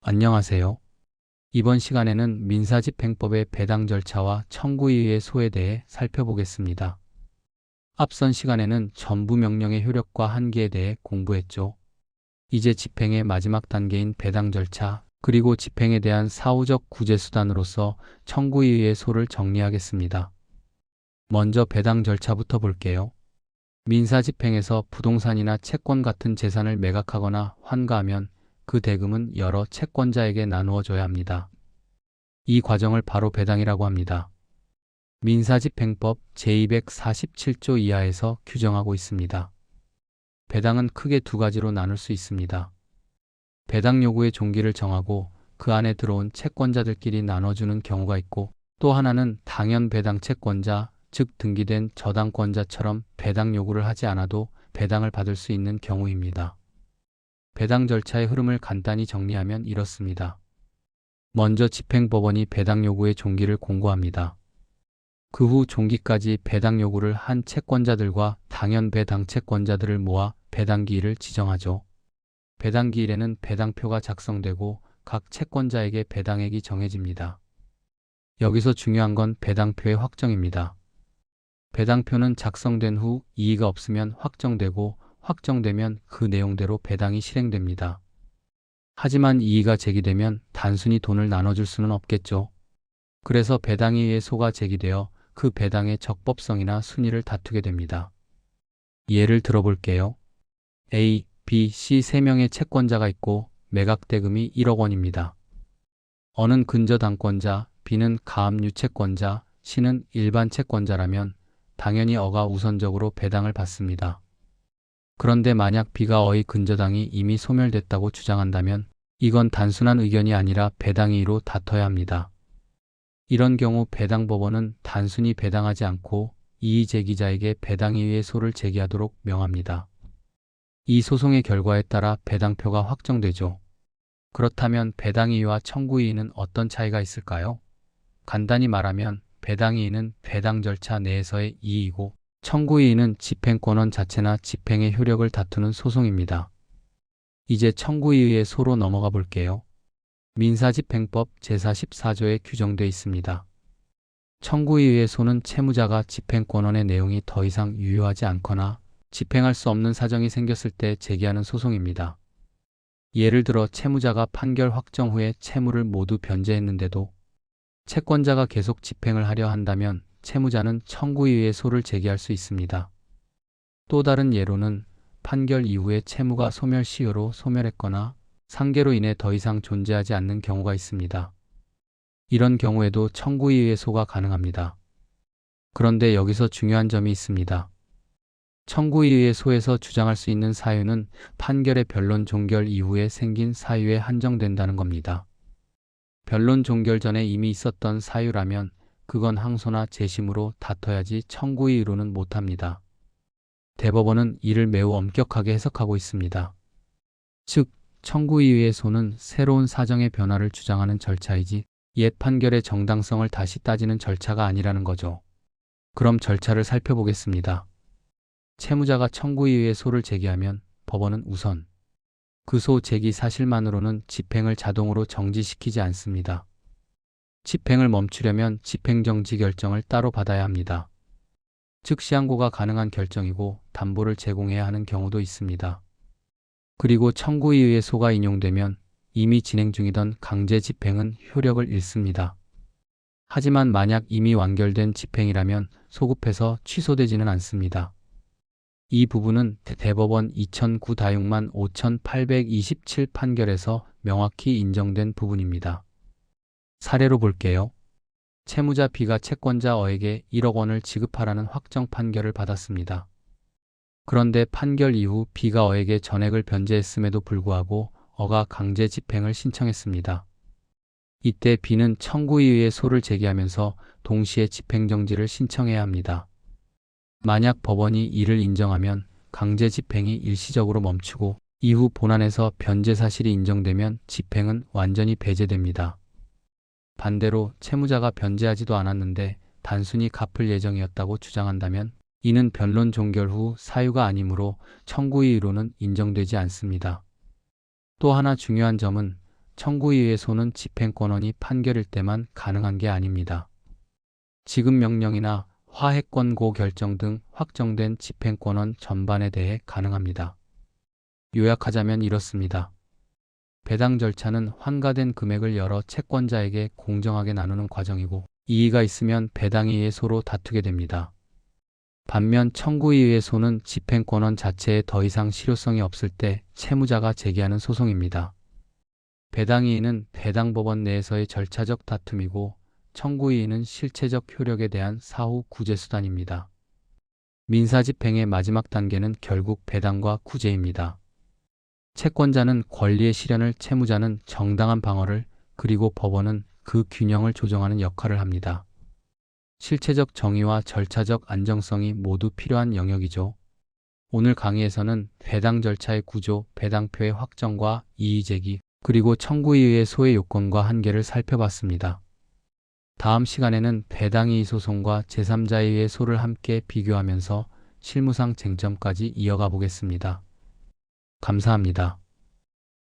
안녕하세요. 이번 시간에는 민사집행법의 배당 절차와 청구이의의 소에 대해 살펴보겠습니다. 앞선 시간에는 전부 명령의 효력과 한계에 대해 공부했죠. 이제 집행의 마지막 단계인 배당 절차, 그리고 집행에 대한 사후적 구제수단으로서 청구이의의 소를 정리하겠습니다. 먼저 배당 절차부터 볼게요. 민사집행에서 부동산이나 채권 같은 재산을 매각하거나 환가하면 그 대금은 여러 채권자에게 나누어줘야 합니다. 이 과정을 바로 배당이라고 합니다. 민사집행법 제247조 이하에서 규정하고 있습니다. 배당은 크게 두 가지로 나눌 수 있습니다. 배당 요구의 종기를 정하고 그 안에 들어온 채권자들끼리 나눠주는 경우가 있고, 또 하나는 당연 배당 채권자, 즉 등기된 저당권자처럼 배당 요구를 하지 않아도 배당을 받을 수 있는 경우입니다. 배당 절차의 흐름을 간단히 정리하면 이렇습니다. 먼저 집행법원이 배당 요구의 종기를 공고합니다. 그 후 종기까지 배당 요구를 한 채권자들과 당연 배당 채권자들을 모아 배당기일을 지정하죠. 배당기일에는 배당표가 작성되고 각 채권자에게 배당액이 정해집니다. 여기서 중요한 건 배당표의 확정입니다. 배당표는 작성된 후 이의가 없으면 확정되고, 확정되면 그 내용대로 배당이 실행됩니다. 하지만 이의가 제기되면 단순히 돈을 나눠줄 수는 없겠죠. 그래서 배당이의의 소가 제기되어 그 배당의 적법성이나 순위를 다투게 됩니다. 예를 들어볼게요. A, B, C 3명의 채권자가 있고 매각 대금이 1억 원입니다. A는 근저당권자, B는 가압류 채권자, C는 일반 채권자라면 당연히 A가 우선적으로 배당을 받습니다. 그런데 만약 B가 A의 근저당이 이미 소멸됐다고 주장한다면 이건 단순한 의견이 아니라 배당이의로 다퉈야 합니다. 이런 경우 배당법원은 단순히 배당하지 않고 이의 제기자에게 배당이의의 소를 제기하도록 명합니다. 이 소송의 결과에 따라 배당표가 확정되죠. 그렇다면 배당이의와 청구이의는 어떤 차이가 있을까요? 간단히 말하면 배당이의는 배당 절차 내에서의 이의이고, 청구이의는 집행권원 자체나 집행의 효력을 다투는 소송입니다. 이제 청구이의의 소로 넘어가 볼게요. 민사집행법 제44조에 규정되어 있습니다. 청구이의의 소는 채무자가 집행권원의 내용이 더 이상 유효하지 않거나 집행할 수 없는 사정이 생겼을 때 제기하는 소송입니다. 예를 들어 채무자가 판결 확정 후에 채무를 모두 변제했는데도 채권자가 계속 집행을 하려 한다면 채무자는 청구이의의 소를 제기할 수 있습니다. 또 다른 예로는 판결 이후에 채무가 소멸시효로 소멸했거나 상계로 인해 더 이상 존재하지 않는 경우가 있습니다. 이런 경우에도 청구이의의 소가 가능합니다. 그런데 여기서 중요한 점이 있습니다. 청구이의의 소에서 주장할 수 있는 사유는 판결의 변론 종결 이후에 생긴 사유에 한정된다는 겁니다. 변론 종결 전에 이미 있었던 사유라면 그건 항소나 재심으로 다퉈야지 청구이의로는 못합니다. 대법원은 이를 매우 엄격하게 해석하고 있습니다. 즉, 청구이의의 소는 새로운 사정의 변화를 주장하는 절차이지 옛 판결의 정당성을 다시 따지는 절차가 아니라는 거죠. 그럼 절차를 살펴보겠습니다. 채무자가 청구이의의 소를 제기하면 법원은 우선 그 소 제기 사실만으로는 집행을 자동으로 정지시키지 않습니다. 집행을 멈추려면 집행정지 결정을 따로 받아야 합니다. 즉시 항고가 가능한 결정이고 담보를 제공해야 하는 경우도 있습니다. 그리고 청구이의의 소가 인용되면 이미 진행 중이던 강제 집행은 효력을 잃습니다. 하지만 만약 이미 완결된 집행이라면 소급해서 취소되지는 않습니다. 이 부분은 대법원 2009-5827 판결에서 명확히 인정된 부분입니다. 사례로 볼게요. 채무자 B가 채권자 A에게 1억 원을 지급하라는 확정 판결을 받았습니다. 그런데 판결 이후 B가 A에게 전액을 변제했음에도 불구하고 A가 강제 집행을 신청했습니다. 이때 B는 청구이의의 소를 제기하면서 동시에 집행정지를 신청해야 합니다. 만약 법원이 이를 인정하면 강제 집행이 일시적으로 멈추고 이후 본안에서 변제 사실이 인정되면 집행은 완전히 배제됩니다. 반대로 채무자가 변제하지도 않았는데 단순히 갚을 예정이었다고 주장한다면 이는 변론 종결 후 사유가 아니므로 청구이의로는 인정되지 않습니다. 또 하나 중요한 점은 청구이의의 소는 집행권원이 판결일 때만 가능한 게 아닙니다. 지급명령이나 화해권고 결정 등 확정된 집행권원 전반에 대해 가능합니다. 요약하자면 이렇습니다. 배당 절차는 환가된 금액을 여러 채권자에게 공정하게 나누는 과정이고, 이의가 있으면 배당이의의 소로 다투게 됩니다. 반면 청구이의의 소는 집행권원 자체에 더 이상 실효성이 없을 때 채무자가 제기하는 소송입니다. 배당이의는 배당법원 내에서의 절차적 다툼이고, 청구이의는 실체적 효력에 대한 사후 구제수단입니다. 민사집행의 마지막 단계는 결국 배당과 구제입니다. 채권자는 권리의 실현을, 채무자는 정당한 방어를, 그리고 법원은 그 균형을 조정하는 역할을 합니다. 실체적 정의와 절차적 안정성이 모두 필요한 영역이죠. 오늘 강의에서는 배당 절차의 구조, 배당표의 확정과 이의 제기, 그리고 청구이의의 소의 요건과 한계를 살펴봤습니다. 다음 시간에는 배당이의 소송과 제3자이의의 소를 함께 비교하면서 실무상 쟁점까지 이어가 보겠습니다. 감사합니다.